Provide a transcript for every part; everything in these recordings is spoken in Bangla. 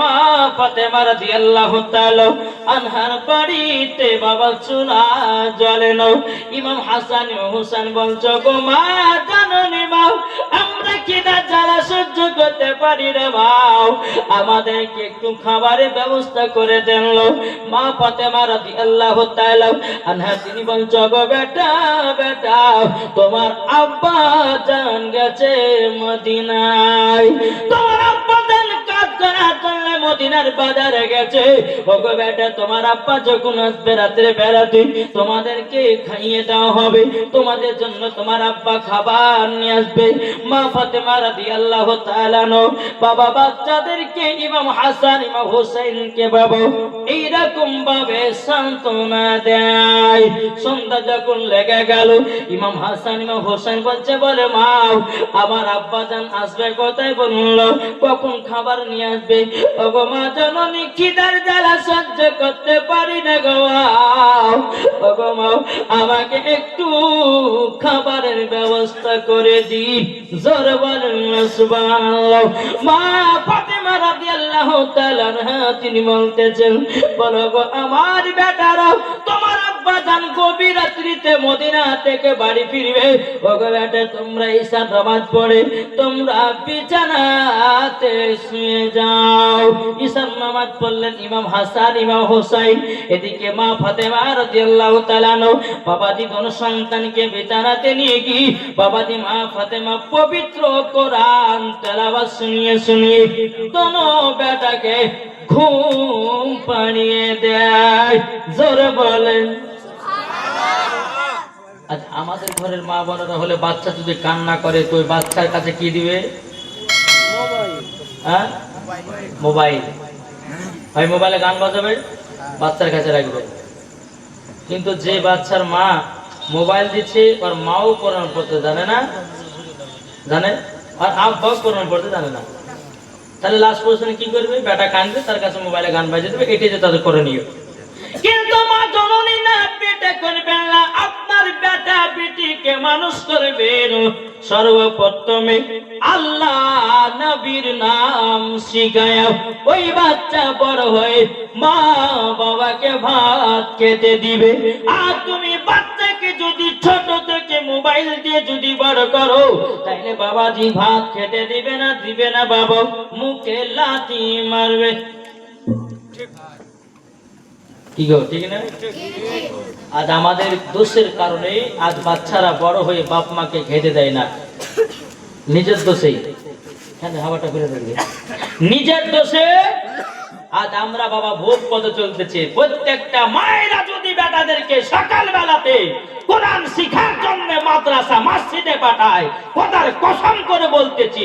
মা ফাতেমা রাদিয়াল্লাহু তাআলা আনহার বাড়িতে বাবা চুলা জ্বলে না। ইমাম হাসান ও হুসাইন বলছো গো মা জাননি মা আমরা খিদা জ্বালা সহ্য করতে পারি না মা, আমাদেরকে একটু খাবারের ব্যবস্থা করে দেন। মা ফাতেমা রাদিয়াল্লাহু তাআলা আনহা তিনি বলছো গো বেটা বেটা তোমার আব্বা জান গেছে মদিনায়, তোমার আব্বা জান কাজ করার জন্য মদিনার বাজারে গেছে। ওগো বেটা তোমার আব্বা যখন আসবে রাত্রে বেড়াতে তোমাদেরকে খাইয়ে দেওয়া হবে, তোমাদের জন্য তোমার আব্বা খাবার নিয়ে আসবে। মা ফাতেমা রাদিয়াল্লাহু তাআলা বাবা বাচ্চাদেরকে ইমাম হাসান ইমাম হুসাইনকে বাবা এইরকম ভাবে সান্ত্বনা দেয়। সন্ধ্যা যখন লেগে গেল ইমাম হাসান ইমাম হুসাইন বলছে বলে মা আমার আব্বা জান আসবে কোথায় বলল, কখন খাবার নিয়ে আসবে? ওগো মা জননী খিদার জ্বালা সহ্য করতে পারি না গো, ওগো মা আমাকে একটু খাবারের ব্যবস্থা করে দি। জোরে বলেন সুবহানাল্লাহ। মা ফাতেমা রাদিয়াল্লাহু তাআলা তিনি বলতেছেন বলো গো আমার বেটারা তোমার আব্বা জান গভীর রাত্রিতে মদিনা থেকে বাড়ি ফিরবে। ওগো বেটা তোমরা ঈশার নামাজ পড়ে তোমরা বিছানাতে শুয়ে যাও। ঈশার নামাজ পড়লেন ইমাম হাসান ইমাম হুসাইন, এদিকে মা ফাতেমা রাদিয়াল্লাহু তাআলা বাবাজি কোন সন্তানকে বিছানাতে নিয়ে কি বাবাজি মা ফাতেমা পবিত্র কোরআন তেলাওয়াত শুনিয়ে শুনিয়ে দোনো বেটাকে ঘুম পাড়িয়ে দেয়। জোরে বলেন। আজ আমাদের ঘরের মা বোনেরা হলে বাচ্চা যদি কান্না করে তো ওই বাচ্চার কাছে কি দিবে? হ্যাঁ মোবাইল। ভাই মোবাইলে গান বাজাবে বাচ্চার কাছে রাখবে। কিন্তু যে বাচ্চার মা মোবাইল দিচ্ছে আর মাও কোরআন পড়তে জানে না, জানে আর আব্বাও কোরআন পড়তে জানে না, তাহলে লাস্ট পজিশনে কি করবে? বেটা কাঁদবে তার কাছে মোবাইলে গান বাজিয়ে দেবে, এটাই যে তাদের করণীয়। কিন্তু মা জননী না পেটে করবেন না, আপনার বেটা বেটিকে মানুষ করবেন সর্বপ্রথমে আল্লাহ নবীর নাম শিখায়। ওই বাচ্চা বড় হয়ে মা বাবাকে ভাত খেতে দিবে। আর তুমি বাচ্চাকে যদি ছোট থেকে মোবাইল দিয়ে যদি বড় করো তাহলে বাবাজি ভাত খেতে দিবে না, দিবে না বাবা মুখে লাথি মারবে। কি গো ঠিক না? আজ আমাদের দোষের কারণে আজ বাচ্চারা বড় হয়ে বাপ মাকে খেতে দেয় না, নিজের দোষেই। হাওয়াটা ঘুরে থাকবে নিজের দোষে আজ আমরা বাবা ভোগ পথে চলতেছে। প্রত্যেকটা মায়েরা যদি বেটাদেরকে সকাল বেলাতে কোরআন শিখার জন্য মাদ্রাসা মসজিদে পাঠায়, খোদার কসম করে বলতেছি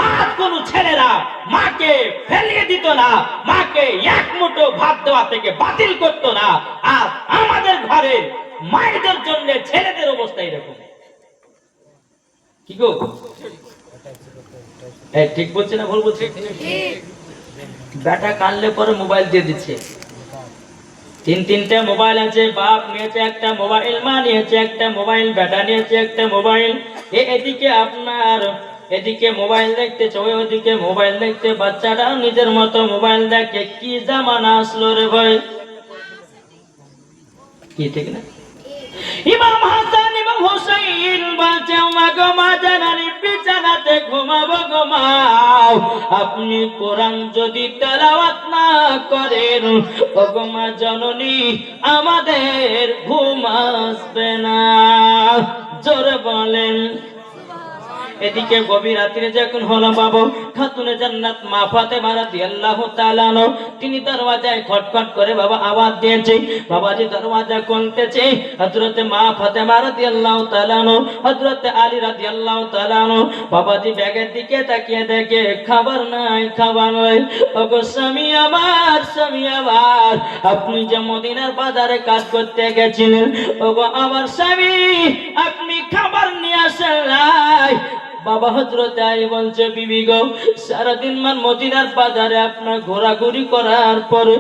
আজ কোন ছেলেরা মাকে ফেলিয়ে দিত না, মাকে এক মুঠো ভাত দেওয়া থেকে বাতিল করতো না। আর আমাদের ঘরে মায়েদের জন্য ছেলেদের অবস্থা এরকম। কি গো ঠিক বলছে না ভুল বলছে? বেটা কানলে পরে মোবাইল দিয়ে দিচ্ছে, তিনটে মোবাইল আছে। বাপ নিয়েছে একটা মোবাইল, মা নিয়েছে একটা মোবাইল, বেটা নিয়েছে একটা মোবাইল। এদিকে আপনার এদিকে মোবাইল দেখতেছে, ওইদিকে মোবাইল দেখতে, বাচ্চাটাও নিজের মতো মোবাইল দেখে। কি জামানা আসলো রে ভাই, কি ঠিক না? ইমাম হাসান ইমাম হুসাইন বলছে মা গো মা জানানি বিছানাতে ঘুমাবো গো মা, আপনি কোরআন যদি তেলাওয়াত না করেন ও গো মা জননী আমাদের ঘুম আসবে না। জোরে বলেন। এদিকে গভীর রাত্রে যখন হলো বাবা খাতুনে জান্নাত মা ফাতেমা রাদিয়াল্লাহু তাআলা তিনি দরওয়াজায় খটখট করে বাবা আওয়াজ দিয়েছে। বাবাজি দরওয়াজা খুলতেছে, হযরতে মা ফাতেমা রাদিয়াল্লাহু তাআলা হযরতে আলী রাদিয়াল্লাহু তাআলা বাবাজি ব্যাগের দিকে তাকিয়ে দেখে খাবার নাই, খাবার নাই। ওগো স্বামী আমার, স্বামী আমার, আপনি যে মদিনার বাজারে কাজ করতে গেছিলেন ওগো আমার স্বামী আপনি খাবার নিয়ে আসেন নাই। বাবা হযরতে আলী বলছে বিবি গো সারাদিন মান মদিনার বাজারে আপনার ঘোরাঘুরি করার পরে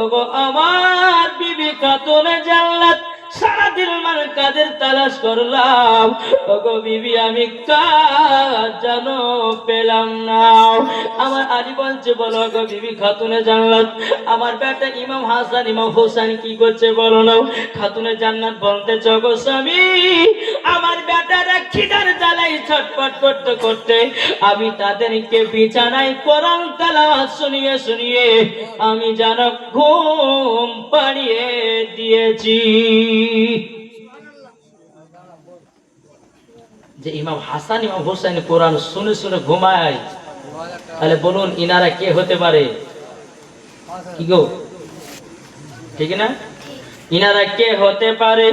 ওগো আমার বিবি খাতুনে জান্নাত সারাদিন মানে কাজের তালাশ করলাম, ওগো বিবি আমি কাজ জানো পেলাম না। আমার আলী বলছে, বলো গো বিবি খাতুনে জান্নাত, আমার বেটা ইমাম হাসান ইমাম হোসেন কি করছে বলো না। খাতুনে জান্নাত বলতেছে, গো স্বামী আমার বেটারা খিদার জ্বালাই ছটফট করতে করতে আমি তাদেরকে বিছানায় কোরআন তেলাওয়াত শুনিয়ে শুনিয়ে আমি যেন ঘুম পাড়িয়ে দিয়েছি। যে ইমাম হাসান ইমাম হোসেন কোরআন শুনে শুনে ঘুমায়, তাহলে বলুন ইনারা কে হতে পারে? কি গো, ঠিক না? ইনারা কে হতে পারে?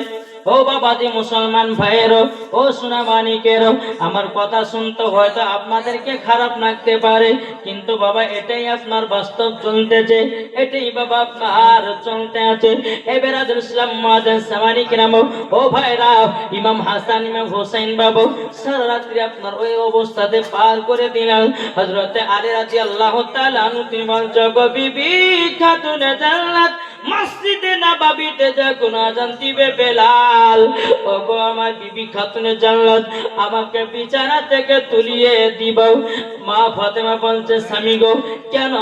ও বাবাজি মুসলমান ভাইয়েরও, ও সোনা মানিকেরও, আমার কথা শুনতে হয়তো আপনাদেরকে খারাপ লাগতে পারে, কিন্তু বাবা এটাই আপনার বাস্তব চলতেছে, এটাই বাবা আপনার চলতে আছে। এবার ইসলাম মাদান সামানি কিরাম, ও ভাইরা, ইমাম হাসান ইমাম হোসেন বাবু সারা রাত্রি আপনার ওই অবস্থাতে পার করে দিলেন। হযরতে আলী রাদিয়াল্লাহু তাআলা আনহু তিনি বলছেন, গো বিবি খাতুনে জান্নাত মসজিদে নববীতে যখন আযান দিবে বেলাল, ওগো আমার বিবি খাতুনে জান্নাত আমাকে বিছানা থেকে তুলিয়ে দিব। মা ফাতেমা বলছে, স্বামী গো কেন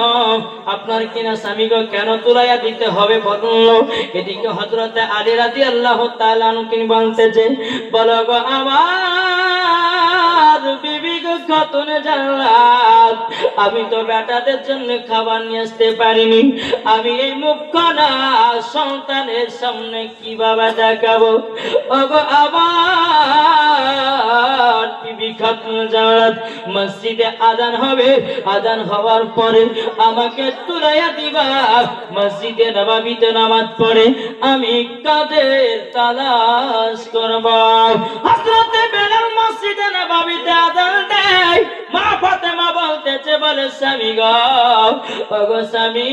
আপনার কিনা স্বামী গো কেন তুলাইয়া দিতে হবে বলল। এদিকে হযরতে আলী রাদিয়াল্লাহু তাআলা আনহু তিনি বলতেছে, বলো গো আমার বিবি গো খাতুনে জান্নাত, আমি তো বেটাদের জন্য খাবার নিয়ে আসতে পারিনি, আমি এই মুখখানা সন্তানের সামনে কিভাবে দেখাবো। ওগো আমার বিবি খাতুনে জান্নাত মসজিদে আযান হবে, আযান হওয়ার পরে আমাকে তুলাইয়া দিবা, মসজিদে নববীতে নামাজ পড়ে আমি কাদের তালাশ করব। হযরতে বেলাল মসজিদে নববীতে আযান দেয়, মা ফাতেমা বলতেছে, বলে স্বামী গো, ওগো স্বামী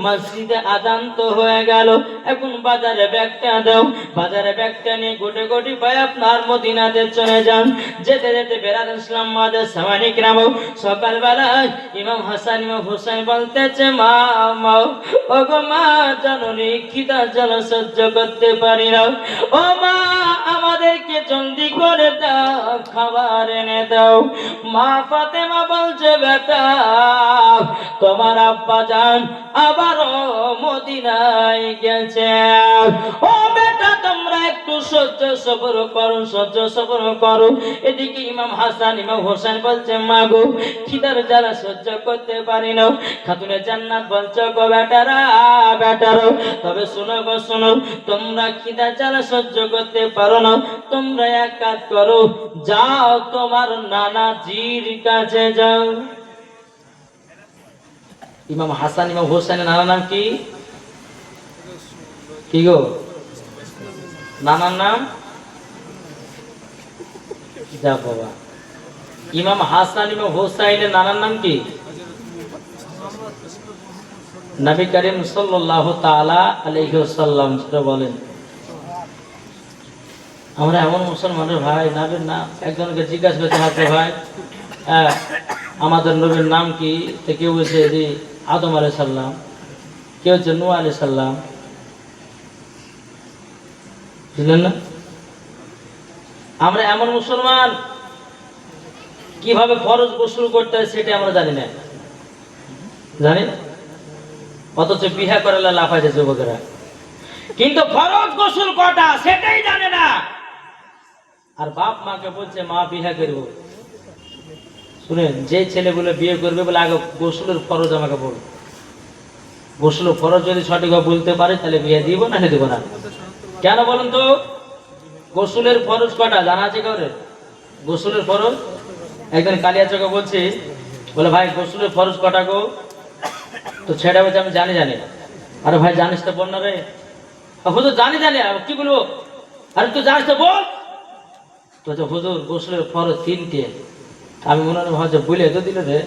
মসজিদে আযান তো হয়ে গেল, এখন বাজারে ব্যাগটা দাও, বাজারে ব্যাগটা নিয়ে গোটে গোটি পায়ে আপনার মদিনাতে চলে যান। যেতে যেতে বেরাদ ইসলাম মাদের সামানি গ্রাম, সকালবেলা ইমাম হাসান ইমাম হোসেন বলতেছে, মা মা ওগো মা জননী খিদা জ্বালা সহ্য করতে পারি না, ও মা আমাদেরকে জলদি করে দাও, খাবার এনে দাও। মা ফাতেমা বলছে, বেটা তোমার আব্বা জান আবারও মদিনায় গেছে, ও বেটা তোমরা একটু সহ্য সবর করো, সহ্য সবর করো। এদিকে ইমাম হাসান ইমাম হোসেন বলছে, মা গো খিদার জ্বালা সহ্য করতে পারি না। খাতুনে জান্নাত বলছে, গো বেটারা বেটারো, তবে শোনো গো শোনো, তোমরা খিদার জ্বালা সহ্য করতে পারো না, তোমরা এক কাজ করো, যাও তোমার নানাজির কাছে যাও। ইমাম হাসান ইমাম হোসেনের নানার নাম কি? কি গো, নানার নাম? যা বাবা, ইমাম হাসান ইমাম হোসেনের নানার নাম কি? নবী করিম সাল্লাল্লাহু তাআলা আলাইহি ওয়াসাল্লাম বলেন। আমরা এমন মুসলমানের ভাই, নবীর নাম একজনকে জিজ্ঞাসা করতে হবে, ভাই আমাদের নবীর নাম কি? তো কেউ বলছে যে আদম আলাইহিস সালাম, কেউ হচ্ছে নূহ আলাইহিস সালাম, বুঝলেন না? আমরা এমন মুসলমান, কিভাবে ফরজ গোসল করতে হয় সেটা আমরা জানি না, জানি, অথচ বিহা করে লাফায় যায় যুবকেরা, কিন্তু ফরজ গোসল কটা সেটাই জানে না। আর বাপ মাকে বলছে মা বিহা করবো, শুনেন যে ছেলেগুলো বিয়ে করবে বলে আগে গোসলের ফরজ আমাকে বল, গোসলের ফরজ যদি সঠিকভাবে বলতে পারে তাহলে বিয়ে দিব না দিব না। কেন বলুন তো? গোসলের ফরজ কটা জানা আছে কাউরে? গোসলের ফরজ একদিন কালিয়াচকে বলছি, বলে ভাই গোসলের ফরজ কটা গো? তো ছেড়ে বলছে আমি জানি জানি। আরে ভাই জানিস তো বল না রে। হুজুর জানি জানি, কি বলবো? আরে তুই জানিস তো বল। তো হুজুর গোসলের ফরজ তিনটে। আমি মনে হয় ভাবছি বলে তো দিল রে,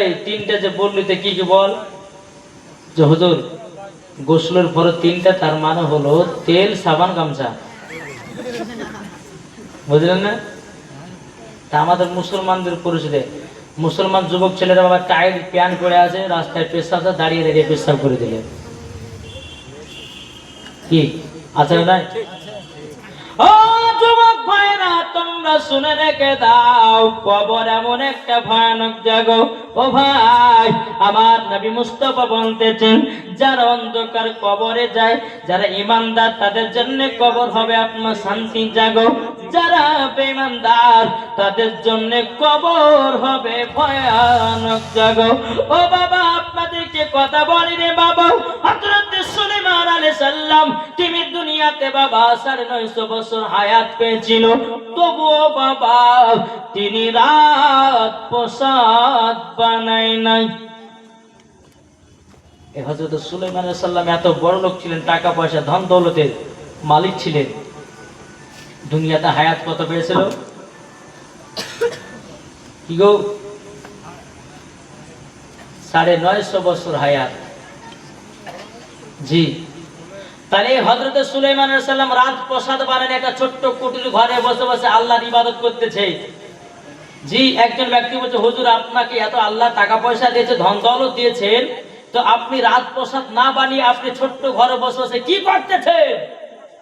এই তিনটে যে বললি তো কি কি বল? যে হুজুর গোসলের ফরজ তিনটা, তার মানে হলো তেল সাবান গামছা, বুঝলেন না? তা আমাদের মুসলমানদের পরিচয়, মুসলমান যুবক ছেলেরা বাবা টাইট প্যান্ট পরে আছে, রাস্তায় পেশাব দাঁড়িয়ে দাঁড়িয়ে পেশাব করে দিলে কি আছে না? ও যুবক ভাইরা, তোমরা শুনে রেখে দাও, কবর এমন একটা ভয়ানক জায়গা। ও ভাই, আমার নবী মুস্তাফা বলতেছেন, যারা অন্ধকার কবরে যায়, যারা ঈমানদার, তাদের জন্য কবর হবে আপনার শান্তির জায়গা। যারা বেঈমানদার, তাদের জন্য কবর হবে ভয়ানক জায়গা। ও বাবা, আপনাদেরকে কথা বলি রে বাবা, হযরত সুলাইমান আলাইহিস সালাম তিনি দুনিয়াতে বাবা 950 বছর হায়াত পেয়েছিল, তবুও বাবা তিনি রাত প্রসাদ বানাই নাই। এই হযরত সুলাইমান আলাইহিস সালাম এত বড় লোক ছিলেন, টাকা পয়সা ধন দৌলতের মালিক ছিলেন, দুনিয়াতে হায়াত কত পেয়েছিল কি গো? 950 বছর হায়াত। জি, তাহলে হযরত সুলাইমান আলাইহিস সালাম রাত প্রসাদ বানান একটা ছোট্ট কুটির ঘরে বসে বসে আল্লাহর ইবাদত করতেছে। জি, একজন ব্যক্তি বলছে, হুজুর আপনাকে এত আল্লাহ টাকা পয়সা দিয়েছে, ধন দৌলত দিয়েছেন, তো আপনি রাত প্রসাদ না বানিয়ে আপনি ছোট্ট ঘরে বসে বসে কি করতেছেন?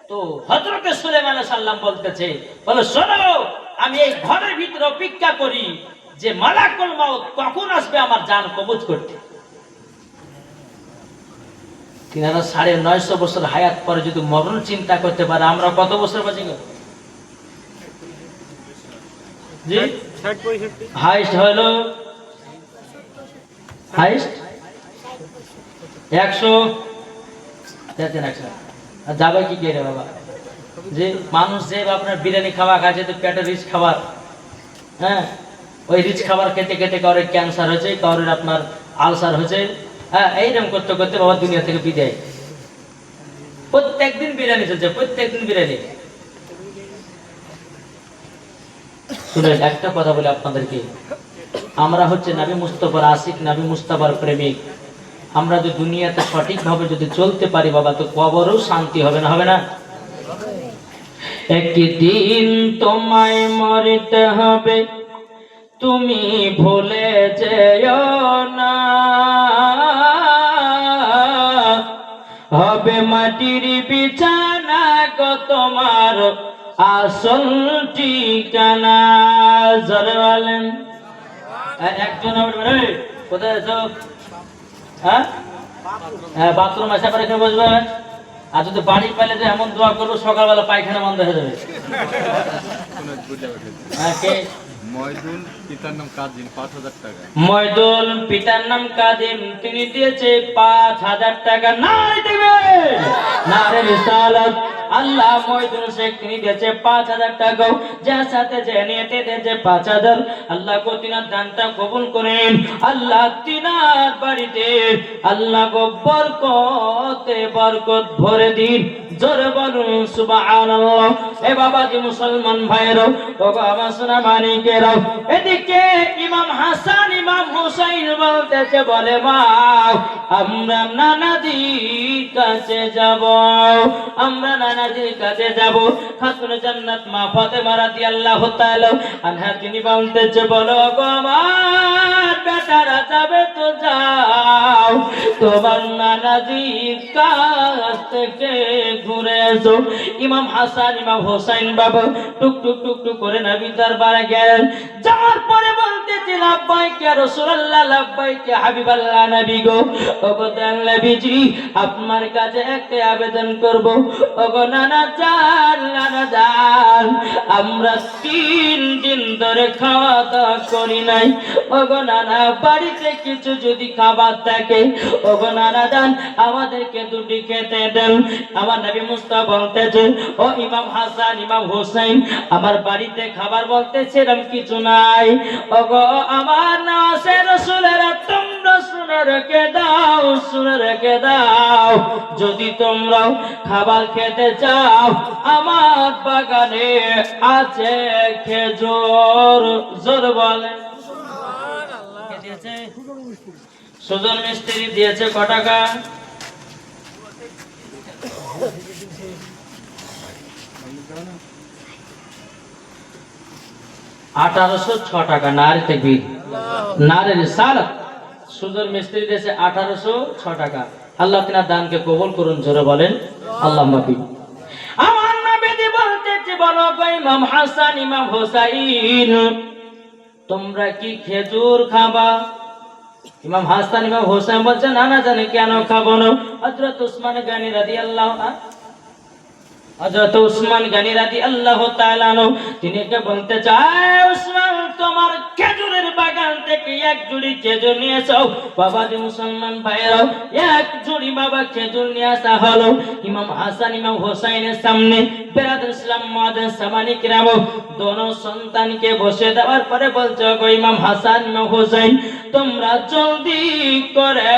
তো হযরত সুলাইমান আলাইহিস সালাম বলতেছে, বলে শোনো, আমি এই ঘরের ভিতরে অপেক্ষা করি যে মালাকুল মাউত কখন আসবে আমার জান কবজ করতে। তিনারা 950 বছর হায়াত পরে যদি মরণ চিন্তা করতে পারে, আমরা কত বছর বাঁচি গো? জি, হাইস্ট হলো হাইস্ট 100 যাবে কি কে রে বাবা? যে মানুষ যে আপনার বিরিয়ানি খাওয়া খাচ্ছে, তো পেটের রিচ খাবার, হ্যাঁ, ওই রিচ খাবার খেতে খেতে কারোর ক্যান্সার হয়েছে, কারোর আপনার আলসার হয়েছে, হ্যাঁ, এইরকম করতে করতে বাবা দুনিয়া থেকে বিদায়। প্রত্যেকদিন বিরিয়ানি চলছে, প্রত্যেকদিন বিরিয়ানি। শুনেন, একটা কথা বলি আপনাদেরকে, আমরা হচ্ছে নবী মুস্তাফার আশিক, নবী মুস্তাফার প্রেমিক। আমরা যদি দুনিয়াতে সঠিকভাবে যদি চলতে পারি বাবা, তো কবরও শান্তি হবে না? হবে না? একদিন তোমায় মরতে হবে, তুমি ভুলে যেও না, হবে মাটির বিছানা গো তোমার আসল ঠিকানা। জোরে বলেন। একজন কোথায় আছো? হ্যাঁ, বাথরুম আসা করে এখানে বসবে। আর যদি বাড়ি পেলে যে এমন দোয়া করবো সকালবেলা পায়খানা বন্ধ হয়ে যাবে। ময়দুল পিতার নাম কাদিম, 5000 টাকা। ময়দুল পিতার নাম কাদিম, তিনি দিয়েছে 5000 টাকা। নারে দিবে, নারে রিসালাত। আল্লাহ ময়দুল শেখ তিনি দিয়েছে 5000 টাকা, যার সাথে যে নিয়েতে দিয়েছে 5000। আল্লাহ গো তিনার দানটা কবুল করেন। আল্লাহ তিনার বাড়িতে আল্লাহ গো বরকতে বরকত ভরে দিন। জোরে বলুন সুবহানাল্লাহ। এ বাবাজি মুসলমান ভাইরা, ও বাবা সোনা মানিকেরা, এদিকে ইমাম হাসান ইমাম হুসাইন বলতেছে, বলে মা আমরা নানাজির কাছে যাব, আমরা নানাজির কাছে যাব। খাতুনে জান্নাত মা ফাতেমা রাদিয়াল্লাহু তাআলা আনহা তিনি বলতেছে, বলো গো আমার বেটারা যাবে তো যাও, তোমার নানাজির কাছ থেকে ঘুরে এসো। ইমাম হাসান ইমাম হোসেন বাবা টুক টুক টুক টুক করে নবী দরবারে গেলেন। যাওয়ার পরে বলতেছে, লাব্বাইক ইয়া রাসূলুল্লাহ, লাব্বাইক ইয়া হাবিবাল্লাহ। নবী গো, ওগো নবীজি, আপনার কাছে একটা আবেদন করব। ওগো নানা জান, নানা জান, আমরা 3 দিন ধরে খাওয়া দাওয়া করি নাই। ওগো নানা, বাড়িতে কিছু যদি খাবার থাকে, ওগো নানা জান, আমাদেরকে দুটি খেতে দেন। আমার নবী মুস্তাফা বলতেছে, ও ইমাম হাসান ইমাম হোসেন, আমার বাড়িতে খাবার বলতে সেরকম কিছু নাই। ওগো আমার নাসে রাসূলেরা, তোমরা শুনে রেখে দাও, শুনে রেখে দাও, যদি তোমরাও খাবার খেতে চাও, আমার বাগানে আছে খেজুর। জোর বলেন। সুজন মিস্ত্রি দিয়েছে ক টাকা? 1806 টাকা। নারে তাকবীর, নারে রিসালাত। সুজন মিস্ত্রি দিয়েছে 1806 টাকা। আল্লাহ তিনার দানকে কবুল করুন। জোরে বলেন আল্লাহুম্মা আমিন। বাবাজি বলো গো ইমাম হাসান ইমাম হোসাইন তোমরা কি খেজুর খাবা? ইমাম হাসান ইমাম হোসেন বলছে না না জানি কেন খাবো না। হযরত উসমান গনি রাদিয়াল্লাহু আনহু হযরত উসমান গনি রাদিয়াল্লাহু তাআলা আনহু তিনি কে বলতে চায় উসমান তোমার খেজুরের বাগান থেকে এক জুড়ি খেজুর নিয়ে যাও। বাবাজি মুসলমান ভাইরা এক জুড়ি বাবা খেজুর নিয়ে আসা হলো ইমাম হাসান ইমাম হোসেনের সামনে। বেরাদর ইসলাম মাদান সামানি কিরাম দোনো সন্তানকে বসে দেওয়ার পরে বলছে গো ইমাম হাসান ইমাম হোসেন তোমরা জলদি করে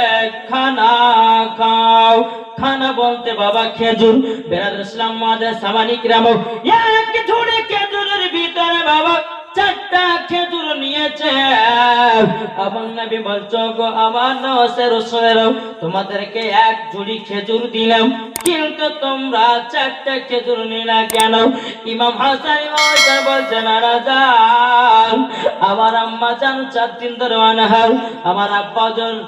খানা খাও। খানা বলতে বাবা খেজুর। বেরাদর ইসলাম মাদান সামানি কিরাম এক ঝুড়ি খেজুরের ভিতরে বাবা 4টা খেজুর নিয়েছে। আমার নবী বলছো গো আমার নওয়াজের রাসূলেরা তোমাদেরকে এক ঝুড়ি খেজুর দিলাম কিন্তু তোমরা 4টা খেজুর নিলা কেন? ইমাম হাসান ইমাম হোসেন বলছেন নারাজান আমার আম্মা জান 4 দিন ধরে অনাহার, আমার আব্বা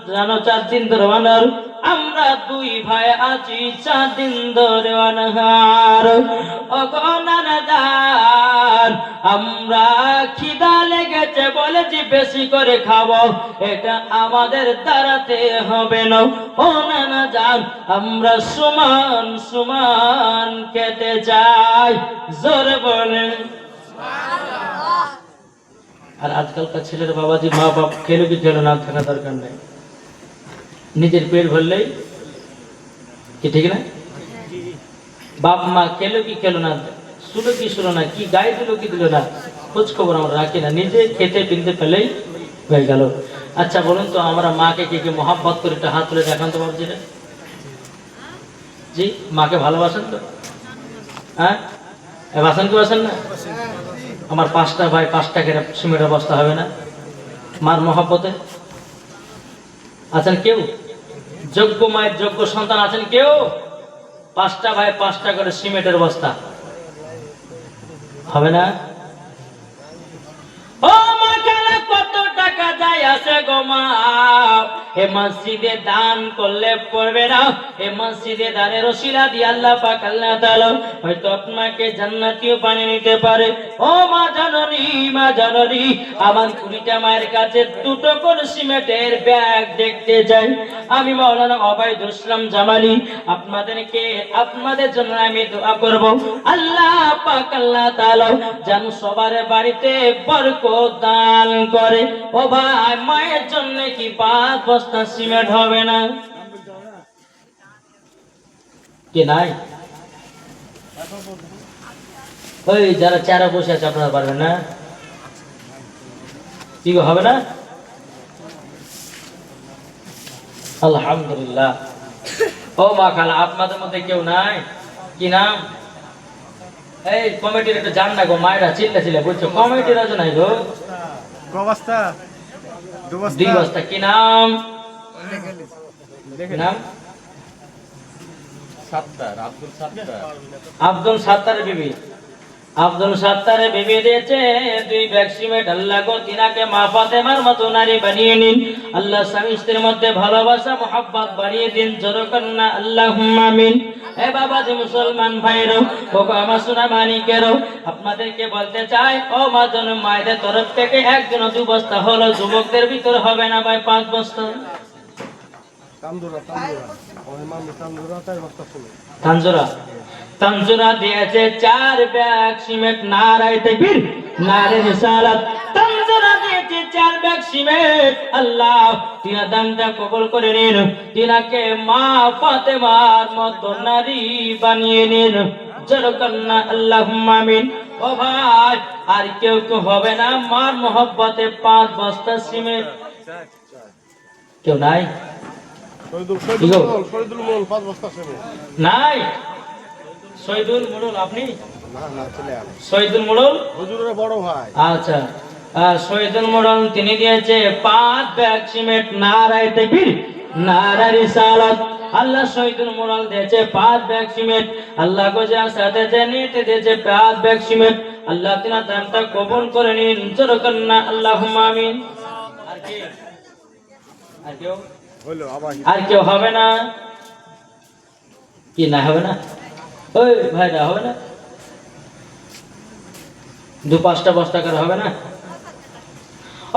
জানো 4 দিন ধরে অনাহার, আমরা 2 ভাই আছি 4 দিন ধরে অনাহার। ও গো নানাজান আমরা খিদা লেগেছে বলেছি বেশি করে খাবো, এটা আমাদের দাঁড়াতে হবে না। ও নানা যান আমরা সমান সমান খেতে চাই, জোরে বলেন। আর আজকালকার ছেলের বাবাজি মা বাপ খেলো কি খেলো না থাকা দরকার নেই, নিজের পেট ভরলেই কি ঠিক না? বাপ মা খেলো কি খেলো না, শুলো কি শুলো না, কি গায়ে দিল কি দিল না, খোঁজ খবর আমরা রাখি না, নিজে খেতে পিনতে পেলেই হয়ে গেল। আচ্ছা বলুন তো আমরা মাকে কে কে মহাব্বত করে একটা হাত তুলে দেখান তো বাবুজি রে। জি মাকে ভালোবাসেন তো? হ্যাঁ বাসেন কি বাসেন না? আমার 5টা ভাই 5টা কেটে সিমেন্টের বস্তা হবে না মার মহাব্বতে? আছেন কেউ? যোগ্য মায়ের যোগ্য সন্তান আছেন কেউ? 5টা ভাই 5টা করে সিমেন্টের বস্তা হবে না? ও মা কালা কত টাকা যায় আসে গো মা, এ মসজিদে দান করলে পড়বে না, এ মসজিদে দানের ওসিলা দিয়ে আল্লাহ পাক আল্লাহ তাআলা হয়তো আপনাকে জান্নাতীয় বানিয়ে নিতে পারে। ও মা জাননী আমার 20টা মায়ের কাছে 2টো করে সিমেন্টের ব্যাগ দেখতে যাই। আমি মাওলানা ওবায়দুল ইসলাম জামালি আপনাদের জন্য আমি দোয়া করব আল্লাহ পাক আল্লাহ তাআলা যেন সবার বাড়িতে বরকত দান করে। ও ভাই মায়ের জন্য কি 5 বস্তা সিমেন্ট হবে না? কে নাই? ওই যারা চেয়ারে বসে আছে আপনারা পারবেন না? কি হবে না? আলহামদুলিল্লাহ। ও মা খালা আপনাদের মধ্যে কেউ নাই? কি নাম? এই কমিটির একটু জান না গো, মায়েরা চিল্লা বলছো কমিটির আজ নাই গো। 2 বস্তা 2 বস্তা। কি নাম? নাম আব্দুল সাত্তার বিবি। আব্দুল সাত্তারের বিবি দিয়েছে 2 ব্যাগ সিমেন্ট। আল্লাহ গো তিনাকে মা ফাতেমার মতো নারী বানিয়ে নিন। আল্লাহ স্বামী স্ত্রীর মধ্যে ভালোবাসা মোহাব্বত বাড়িয়ে দিন, জোরে কন্না আল্লাহুম্মা আমিন। এ বাবাজি মুসলমান ভাইরা ও আমার সোনা মানিকেরও আপনাদেরকে বলতে চাই ও মাজন মায়েদের তরফ থেকে একজন 2 বস্তা হলো, যুবকদের ভিতর হবে না ভাই 5 বস্তা? তানজুরা দিয়েছে 4 ব্যাগ সিমেন্ট। নারায়ে তাকবীর নারে রিসালাত। তানজুরা দিয়েছে 4 ব্যাগ সিমেন্ট। আল্লাহ তিনা দানটা কবুল করে নিন, তিনাকে মা ফাতেমার মতো নারী বানিয়ে নিন, জোরে কন্না আল্লাহুম্মা আমিন। ও ভাই আর কেউ হবে না মার মোহব্বতে 5 বস্তা সিমেন্ট? কেউ নাই? নাই শহীদুল মুড়ল আপনি? শহীদুল মুড়ল হুজুরের বড় ভাই। আচ্ছা শহীদুল মুড়ল তিনি দিয়েছে 5 ব্যাগ সিমেন্ট। নারায়ে তাকবীর নারে রিসালাত। আল্লাহ শহীদুল মুড়ল দিয়েছে 5 ব্যাগ সিমেন্ট। আল্লাহ গোজা সাথে জানিতে দিয়েছে 5 ব্যাগ সিমেন্ট। আল্লাহ তিনা দানটা কবুল করে নিন, জোরে কন্না আল্লাহুম্মা আমিন। আর কি আর কেউ হলো? আর কেউ হবে না? কি না হবে না? ওই ভাইরা হবে না? 2-5টা বস্তা করে হবে না?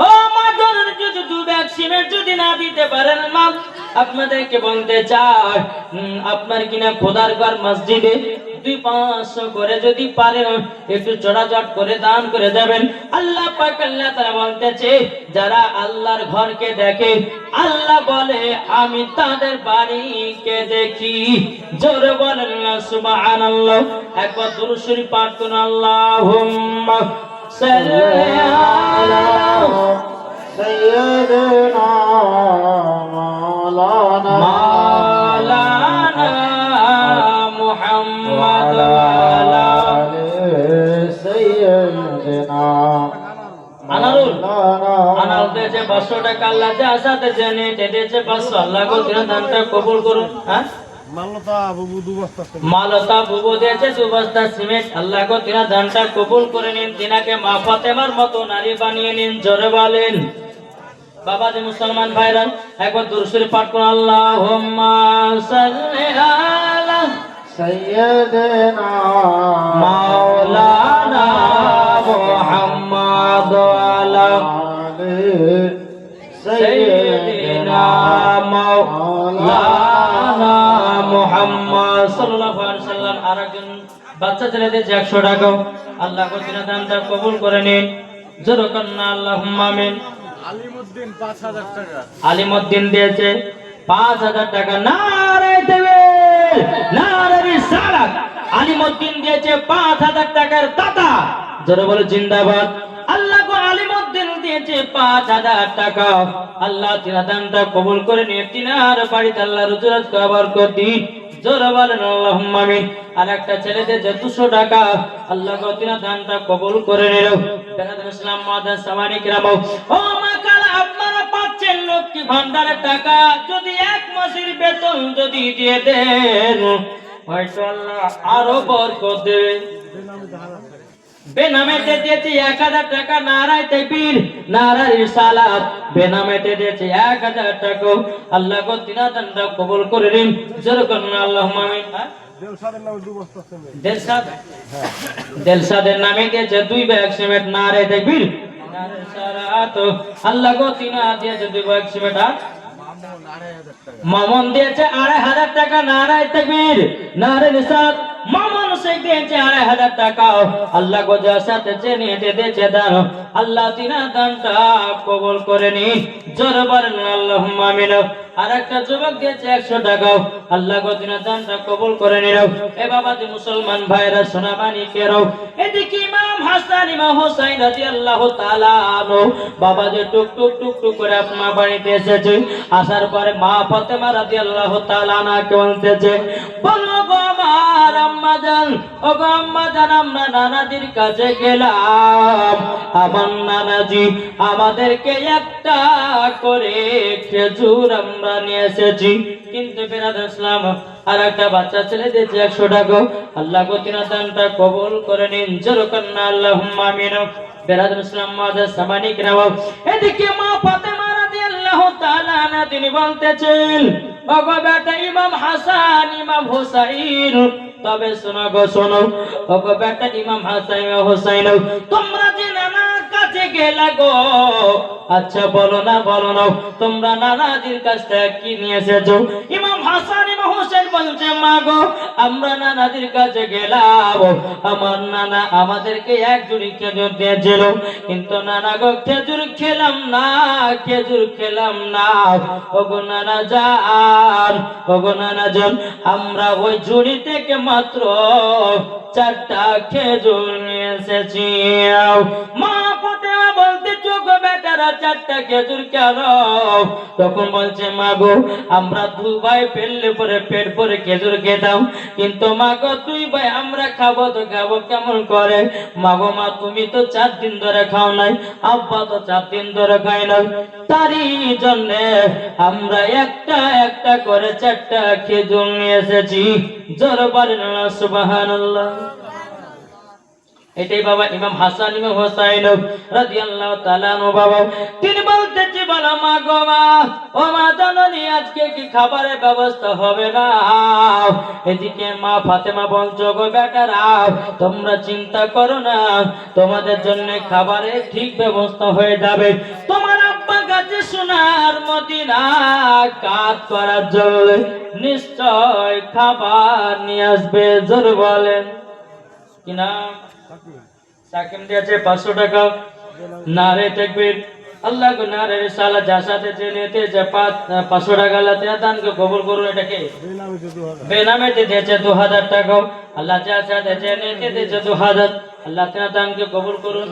ও মা জননী, যদি 2 ব্যাগ সিমেন্ট যদি না দিতে পারেন মা, আপনাদেরকে বলতে চাই আপনার কিনা খোদার ঘর মসজিদে 200-500 করে যদি পারেন একটু চড়াচট করে দান করে যাবেন। আল্লাহ পাক আল্লাহ তাআলা বলতেছে, যারা আল্লাহর ঘরকে দেখে আল্লাহ বলে আমি তাদের বাড়িকে দেখি। জোরে বলেন না সুবহানাল্লাহ। একবার দুরূদ শরীফ পাঠ করুন। আল্লাহুম্মা সাল্লি আলা سيدنا مولانا মাওলানা মুহাম্মদ ওয়ালা سيدنا আনারুল مولانا আনারুল দিয়েছে 500 টাকা, আল্লাহ যা সাথে জেনে দিয়েছে 500, আল্লাহ গো দিন দানটা কবুল করুন। হ্যাঁ, মালতা বুবু দিয়েছে 2 বস্তা সিমেন্ট, আল্লাহ গো দিন দানটা কবুল করে নিন, তিনাকে মা ফাতেমার মতো নারী বানিয়ে নিন। জোরে বলেন। বাবা যে মুসলমান ভাইরা, একবার দুরূদ শরীফ পাঠ করুন। আল্লাহুম্মা সাল্লি আলা سيدنا মাওলানা মুহাম্মদ ওয়ালা সাইয়্যিদিনা মাওলানা মুহাম্মদ সাল্লাল্লাহু আলাইহি ওয়াসাল্লাম। আরেকজন বাচ্চা ছেলে দিয়েছে 100 টাকা, আল্লাহ কো দিনা দানটা কবুল করে নিন। জোরে কন্না আল্লাহুম্মা আমিন। আলিমউদ্দিন 5000 টাকা। আলিমউদ্দিন দিয়েছে 5000 টাকা। নারে তাকবীর, নারে রিসালাত। আলিমউদ্দিন দিয়েছে 5000 টাকার দাতা। জোরে বলে জিন্দাবাদ। আল্লাহ গো আলিমউদ্দিন দিয়েছে 5000 টাকা, আল্লাহ তিনার দানটা কবুল করে নিয়ে তিনার বাড়িতে আল্লাহ রুজুরাত কবর করে দিন। জোরে বলেন আল্লাহুম্মা আমিন। আর একটা ছেলে দিয়েছে 200 টাকা, আল্লাহ গো তিনার দানটা কবুল করে নিল। বেরাদর ইসলাম মাদার সামানি কিরাম, ও মা কালা আপনারা পাচ্ছেন লক্ষ্মী ভান্ডারের টাকা, যদি 1 মাসের বেতন যদি দিয়ে দেন হয়তো আল্লাহ আরো বরকত দেবে। বেনামেতে দিয়েছে 1000 টাকা, নারায়ে তাকবীর, নারায়ে রিসালাত। বেনামেতে দিয়েছে 1000 টাকা, আল্লাহ গো তিনার দানটা কবুল করে নিন। জোরে করুন আল্লাহুম্মা আমিন। দেলসাদের নামে দিয়েছে 2 ব্যাগ সিমেন্ট, নারায়ে তাকবীর, নারায়ে রিসালাত। আল্লাহ গো তিনার দিয়েছে 2 ব্যাগ সিমেন্ট। মামুন দিয়েছে 2500 টাকা, নারায়ে তাকবীর, নারায়ে রিসালাত। মামুন শেখ দিয়েছে 2500 টাকা, আল্লাহ গো যার সাথে জেনে দিয়েছে দান, আল্লাহ তিনার দানটা কবুল করে নিন। জোরে বলেন আল্লাহুম্মা আমিন। আর একটা যুবক দিয়েছে 100 টাকা, আল্লাহ গো তিনার দানটা কবুল করে নিন। এ বাবা যে মুসলমান ভাইরা সোনা মানিকের, এদিকে ইমাম হাসান ইমাম হোসেন রাদিয়াল্লাহু তাআলা আনহু বাবা যে টুক টুক টুক টুক করে আপনার বাড়িতে এসেছে। আসার পরে মা ফাতেমা রাদিয়াল্লাহু তাআলা আনহাকে বলতেছে, বলো গো আমার আম্মা জান, ও গো আম্মা জান, আমরা নানাজির কাছে গেলাম, আমার নানাজি আমাদেরকে একটা করে খেজুর আমরা নিয়ে এসেছি, কিন্তু বেরাদর ইসলাম আর একটা বাচ্চা ছেলে দিয়েছে 100 টাকা, আল্লাহ গো তিনার দানটা কবুল করে নিন। জোরে কন্না আল্লাহুম্মা আমিন। বেরাদর ইসলাম মাদার সামানি কিরাম, এদিকে মা ফাতেমা রাদিয়াল্লাহু তাআলা আনহা তিনি বলতেছেন, ও গো বেটা ইমাম হাসান ইমাম হোসাইন, তবে শোনো গো শোনো, ও গো বেটা ইমাম হাসান ও হোসাইন, তোমরা যে নানার কাছে গেলা গো, আচ্ছা বলো না তোমরা নানাজির কাছ থেকে কি নিয়ে এসেছো? ইমাম হাসান ইমাম হোসেন বলছে, মা গো আমরা নানাজির কাছে গেলাম, আমার নানা আমাদেরকে 1 জুড়ি খেজুর দিয়েছিল, কিন্তু নানা গো খেজুর খেলাম না। ওগো নানা জান, ওগো নানা জান, আমরা ওই ঝুড়ি থেকে মাত্র 4টা খেজুর নিয়ে এসেছি। মা ফাতেমা বলতে, চোখ বেটারা 4টা খেজুর কেন? তখন বলছে, মা গো আমরা 2 ভাই ফেললে পরে পেট ভরে খেজুর খেতাম, কিন্তু মা গো 2 ভাই আমরা খাবো তো খাবো কেমন করে? মা গো মা তুমি তো 4 দিন ধরে খাও নাই, আব্বা তো 4 দিন ধরে খায় না, তারই জন্য আমরা একটা করে 4টা খেজুর নিয়ে এসেছি। জোরে বলেন সুবহানাল্লাহ। এটাই বাবা ইমাম হাসান ইমাম হোসাইন রাদিয়াল্লাহু তাআলা আনহু বাবা তিনি বলতেছে, বেটি বলো মা গো মা, ও মা জননী আজকে কি খাবারের ব্যবস্থা হবে না? এদিকে মা ফাতেমা বলছো গো বেটারা, তোমরা চিন্তা করো না, তোমাদের জন্য খাবারের ঠিক ব্যবস্থা হয়ে যাবে। তোমার আব্বা কাছে সোনার মদিনা কাজ করার জন্য নিশ্চয় খাবার নিয়ে আসবে। জোর বলেন কি নাম? সাকিম দিয়েছে 500 টাকা। নারে তাকবীর, আল্লাহ গো নারে রিসালা যা সাথে জেনেতে যে 500 টাকা আল্লাহ তে দানকে কবুল করুন। এটাকে বেনামেতে দিয়েছে 2000 টাকা। আল্লাহ যা সাথে জেনেতে দিয়েছে 2000, আল্লাহ তে দানকে কবুল করুন।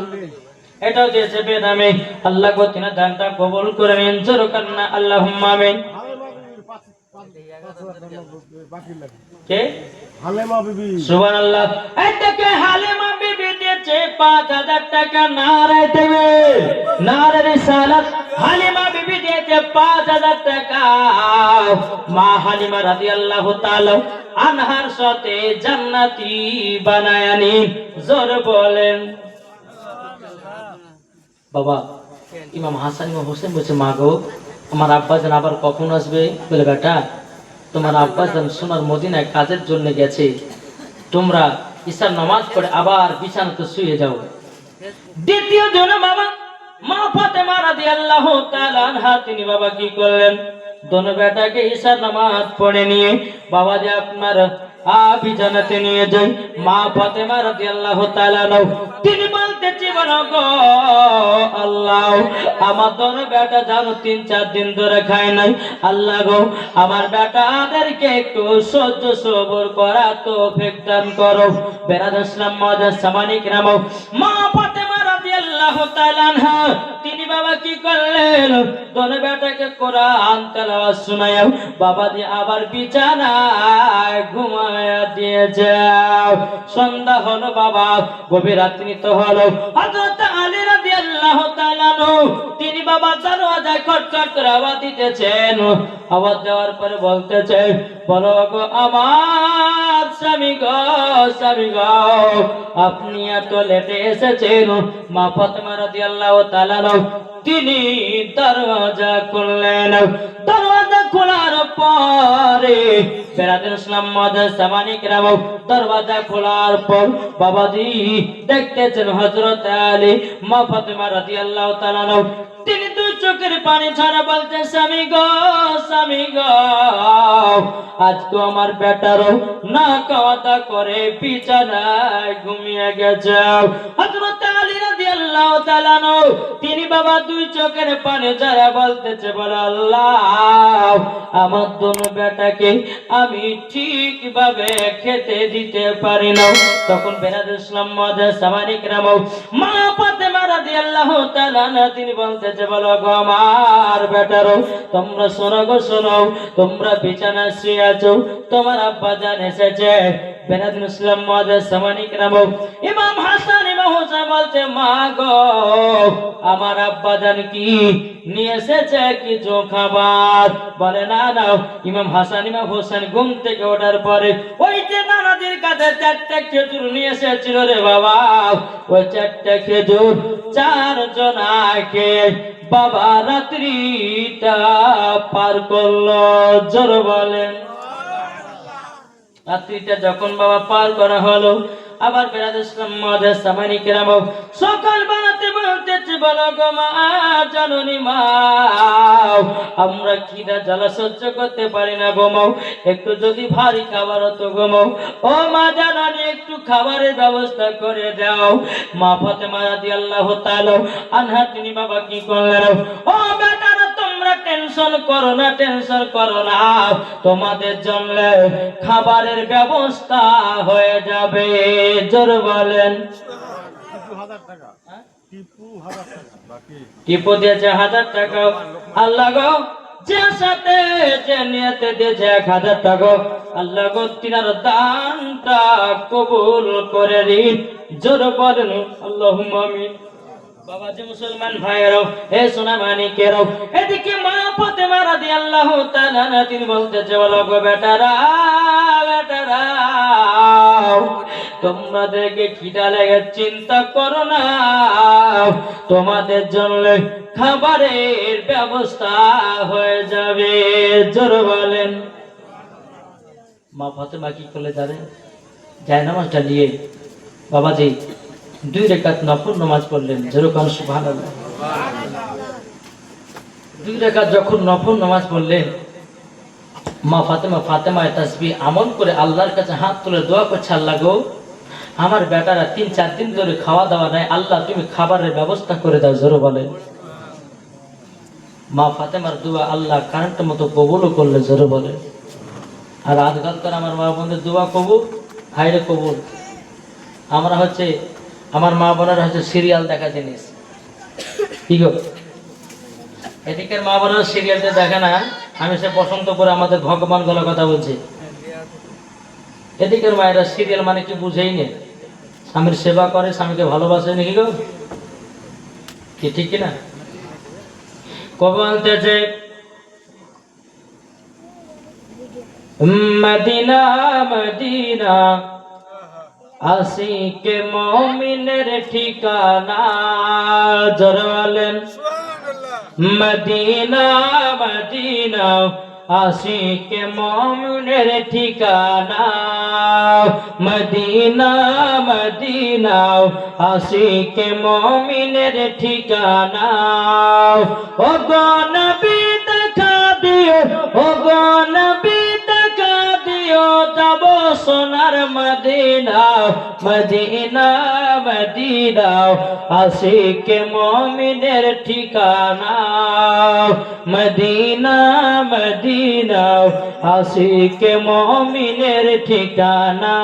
এটাও দিয়েছে বেনামে, আল্লাহ গো তিনা দানটা কবুল করে নিন। জোর কান্না আল্লাহুম্মা আমিন। কে? হালেমা বিবি। সুবহানাল্লাহ। এটাকে হালিমা বিবি দিয়েছে 5000 টাকা। নারে তাকবীর, নারে রিসালাত। হালিমা বিবি দিয়েছে 5000 টাকা। মা হালিমা রাদিয়াল্লাহু তাআলা আনহার সাথে জান্নাতি বানায় নিন। জোর বলেন। বাবা ইমাম হাসান ইমাম হোসেন বলছে মা গো, আমার আব্বাজান আবার কখন আসবে? বলে বেটা, তোমার আব্বাজান সোনার মদিনায় কাজের জন্য গেছে, তোমরা ঈশার নামাজ পড়ে আবার বিছানাতে শুয়ে যাও। দ্বিতীয় জন বাবা মা ফাতেমা রাদিয়াল্লাহু তাআলা আনহা, তিনি বাবা কি করলেন? দোনো বেটাকে ঈশার নামাজ পড়ে নিয়ে বাবা যে আপনার বিছানাতে নিয়ে যাই। মা ফাতেমা রাদিয়াল্লাহু তাআলা তিনি বলতেছি বলো গো আল্লাহ, আমার দোনো বেটা জানো 3-4 দিন ধরে খায় নাই। আল্লাহ গো, আমার বেটাদেরকে একটু সহ্য সবর করা তৌফিক দান করো। বেরাদর ইসলাম মাদার সামানিক নামও মা ফাতেমা রাদিয়াল্লাহু তাআলা আনহা, তিনি বাবা কি করলেন? দোনো বেটাকে কোরআন তেলাওয়াত শোনায় বাবা দিয়ে আবার বিছানায় ঘুমায়া দিয়ে যাও। সন্ধ্যা হলো বাবা, গভীর রাত্রি তো হলো। হযরত আলী রাদিয়াল্লাহু তাআলা তিনি বাবা দরওয়াজায় খটখট করে আওয়াজ দিতেছেন। আওয়াজ দেওয়ার পরে বলতেছে বলো গো আমার স্বামী গো, স্বামী গো, আপনি এত লেটে এসেছেন। মা ফাতেমা রাদিয়াল্লাহু তাআলা তিনি দরওয়াজা খুললেন। দরওয়াজা খোলার পরে বেরাদর ইসলাম মাদার সামানিক রাম, দরওয়াজা খোলার পর বাবাজি দেখতেছেন হযরত আলী। মা ফাতেমা রাদিয়াল্লাহু তাআলা তিনি দুই চোখের পানি ছাড়া বলতেন স্বামী গো, স্বামী গো, আজকে আমার বেটারও না খাওয়া করে বিছানায় ঘুমিয়ে গেছে। হযরত আলী রাদিয়াল্লাহু তাআলা তিনি বাবা দুই চোখের পানি ছাড়া বলতেছে বলে আল্লাহ, আমার দোনো বেটাকে আমি ঠিকভাবে খেতে দিতে পারি না। তখন বেরাদর ইসলাম মাদার সামানিক রাম মা ফাতেমা রাদিয়াল্লাহু তাআলা তিনি বলতেছে বলো গো আমার বেটারও, তোমরা শোনো গো শোনো, তোমরা বিছানায় শুয়ে আছো, তোমার আব্বা জান এসেছে। বেরাদর ইসলাম মাদার সামানিক রাম ইমাম হাসান ইমাম হোসেন বলছে মা গো, আমার আব্বা জান কি নিয়ে এসেছে কিছু খাবার? বলে না না। ইমাম হাসান ইমাম হোসেন ঘুম থেকে ওঠার পরে ওই যে নানাদের কাছে 4টা খেজুর নিয়ে এসেছিল রে বাবা, ওই 4টা খেজুর 4 জনাকে বাবা রাত্রিটা পার করলো। জোর বলেন। রাত্রিটা যখন বাবা পার করা হলো, আবার বেরাদর ইসলাম মাদার সামানিক রাম সকাল বেলাতে বলতেছে বলো গো মা জননী মা, আমরা খিদা জ্বালা সহ্য করতে পারি না গো মা, একটু যদি ভারী খাবার হতো গো মা। ও মা জননী একটু খাবারের ব্যবস্থা করে দাও। মা ফাতেমা রাদিয়াল্লাহু তাআলা আনহা তিনি বাবা কি করলেন? ও বেটারা তোমরা টেনশন করো না, টেনশন করো না, তোমাদের জন্য খাবারের ব্যবস্থা হয়ে যাবে। জোর বলেন। টিপু দিয়েছে 1000 টাকা। আল্লাহ গো, যে সাথে যে নিয়তে দিয়েছে 1000 টাকা, আল্লাহ গো তিনার দানটা কবুল করে দিন। জোর বলেন আল্লাহুম্মা আমিন। বাবা যে মুসলমান ভাইয়েরাও, হে সোনা মানিকেরাও, এদিকে মা ফাতেমা রাদিয়াল্লাহু তাআলা তিনি বলতেছে বলো গো বেটারা, বেটারা তোমাদেরকে খিদা লেগে চিন্তা করো না, তোমাদের জন্য খাবারের ব্যবস্থা হয়ে যাবে। জোরে বলেন। মা ফাতেমা কি করলে জানেন? জায়নামাজটা নিয়ে বাবাজি 2 রাকাত নফল নামাজ পড়লেন। যেরকম সুবহানাল্লাহ। 2 রাকাত যখন নফল নামাজ পড়লেন, মা ফাতেমা তাসবিহ আমল করে আল্লাহর কাছে হাত তুলে দোয়া করছে, আল্লাহ গো, আমার বেটারা 3-4 দিন ধরে খাওয়া দাওয়া নাই, আল্লাহ তুমি খাবারের ব্যবস্থা করে দাও। জোরে বলেন। মা ফাতেমার দোয়া আল্লাহ কারেন্টের মতো কবুলও করলে। জোরে বলেন। আর আজকালকার আমার মা বোনদের দোয়া কবুল, হাইরে কবুল। আমরা হচ্ছে আমার মা বোনেরা হচ্ছে সিরিয়াল দেখা জিনিস। কি গো, এদিকের মা বোনেরা সিরিয়ালটা দেখে না, আমি সে পছন্দ করে আমাদের ভগবান গুলোর কথা বলছি। এদিকের মায়েরা সিরিয়াল মানে কি বুঝেই নে, স্বামীর সেবা করে, স্বামীকে ভালোবাসে নাকি গো, কি ঠিক কিনা? কবে বলতেছে মদিনা মদিনা আশিকে মুমিনের ঠিকানা। জোরে বলেন। মদিনা মদিনা আশিকে মুমিনের ঠিকানা। মদিনা মদিনা আশিকে মুমিনের ঠিকানা। ও গো নবী দেখা দিও, ও গো নবী দেখা দিও, যাব সোনার মদিনা। মদিনা মদিনা আশিকে মুমিনের ঠিকানা। মদিনা মদিনা আশিকে মুমিনের ঠিকানা।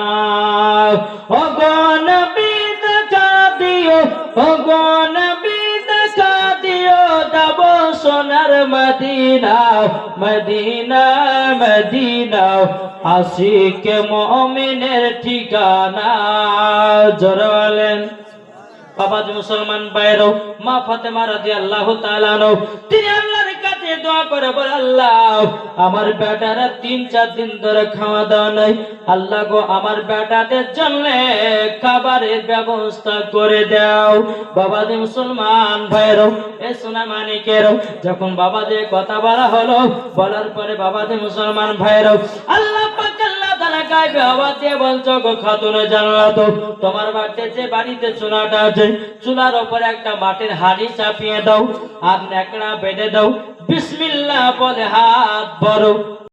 ও গো নবী দেখা দিও, ও গো নবী দেখা দিও, যাব সোনার মদিনা। মদিনা মদিনা আশিকে মুমিনের ঠিকানা। জোরে বলেন। বাবাজি মুসলমান ভাইরা, মা ফাতেমা রাদিয়াল্লাহু তাআলা আনহা তিনি আল্লাহর কাছে দোয়া করে বলে, আল্লাহ আমার বেটারা 3-4 দিন ধরে খাওয়া দাওয়া নাই, আল্লাহ গো আমার বেটাদের জন্য খাবারের ব্যবস্থা করে দাও। বাবাজি মুসলমান ভাইরা, এ সোনা মানিকের, যখন বাবাজি কথা বলা হলো, বলার পরে বাবাজি মুসলমান ভাইরা, আল্লাহ পাক আল্লাহ তাআলা গায়বে আওয়াজ দিয়ে বলছো, গো খাতুনে জান্নাত, তোমার বাড়িতে যে বাড়িতে চুলাটা আছে, চুলার উপরে একটা মাটির হাঁড়ি চাপিয়ে দাও আর ন্যাকড়া বেঁধে দাও, বিসমিল্লাহ বলে হাত ভরো।